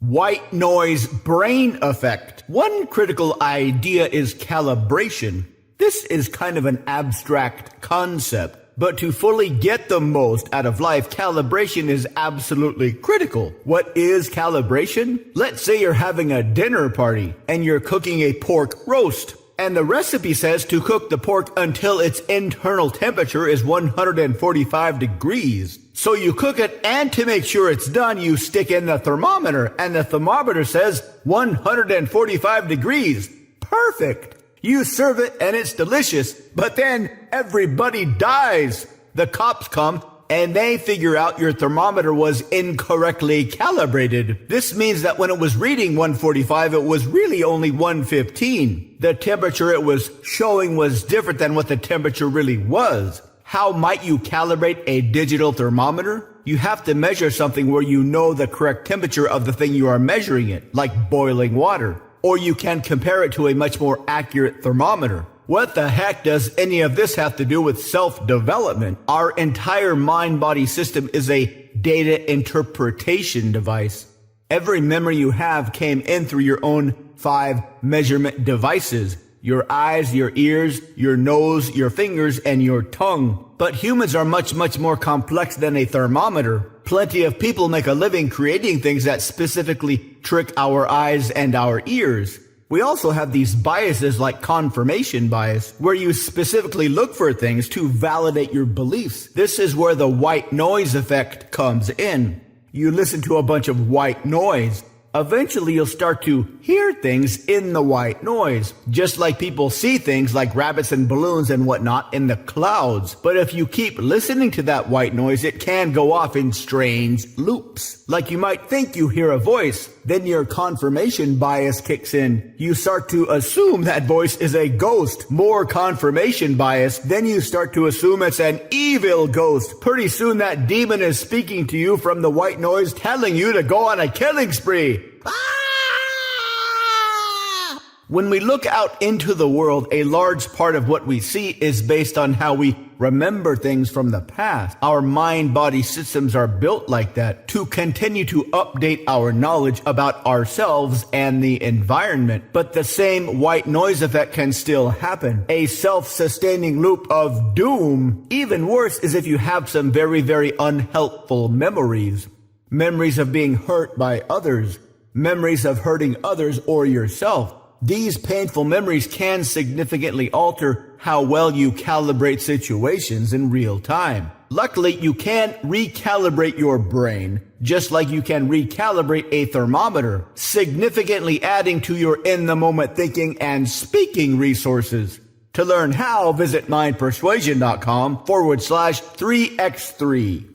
White noise brain effect. One critical idea is calibration. This is kind of an abstract concept, but to fully get the most out of life, calibration is absolutely critical. What is calibration? Let's say you're having a dinner party and you're cooking a pork roast. And the recipe says to cook the pork until its internal temperature is 145 degrees. So you cook it, and to make sure it's done, you stick in the thermometer, and the thermometer says 145 degrees. Perfect. You serve it, and it's delicious, but then everybody dies. The cops come, and they figure out your thermometer was incorrectly calibrated. This means that when it was reading 145, it was really only 115. The temperature it was showing was different than what the temperature really was. How might you calibrate a digital thermometer? You have to measure something where you know the correct temperature of the thing you are measuring it, like boiling water. Or you can compare it to a much more accurate thermometer. What the heck does any of this have to do with self-development? Our entire mind-body system is a data interpretation device. Every memory you have came in through your own 5 measurement devices. Your eyes, your ears, your nose, your fingers, and your tongue. But humans are much, much more complex than a thermometer. Plenty of people make a living creating things that specifically trick our eyes and our ears. We also have these biases like confirmation bias, where you specifically look for things to validate your beliefs. This is where the white noise effect comes in. You listen to a bunch of white noise. Eventually you'll start to hear things in the white noise, just like people see things like rabbits and balloons and whatnot in the clouds. But if you keep listening to that white noise, it can go off in strange loops. Like you might think you hear a voice, then your confirmation bias kicks in. You start to assume that voice is a ghost. More confirmation bias, then you start to assume it's an evil ghost. Pretty soon that demon is speaking to you from the white noise, telling you to go on a killing spree. When we look out into the world, a large part of what we see is based on how we remember things from the past. Our mind-body systems are built like that to continue to update our knowledge about ourselves and the environment. But the same white noise effect can still happen. A self-sustaining loop of doom. Even worse is if you have some very, very unhelpful memories. Memories of being hurt by others. Memories of hurting others or yourself. These painful memories can significantly alter how well you calibrate situations in real time. Luckily, you can recalibrate your brain, just like you can recalibrate a thermometer, significantly adding to your in-the-moment thinking and speaking resources. To learn how, visit mindpersuasion.com/3x3.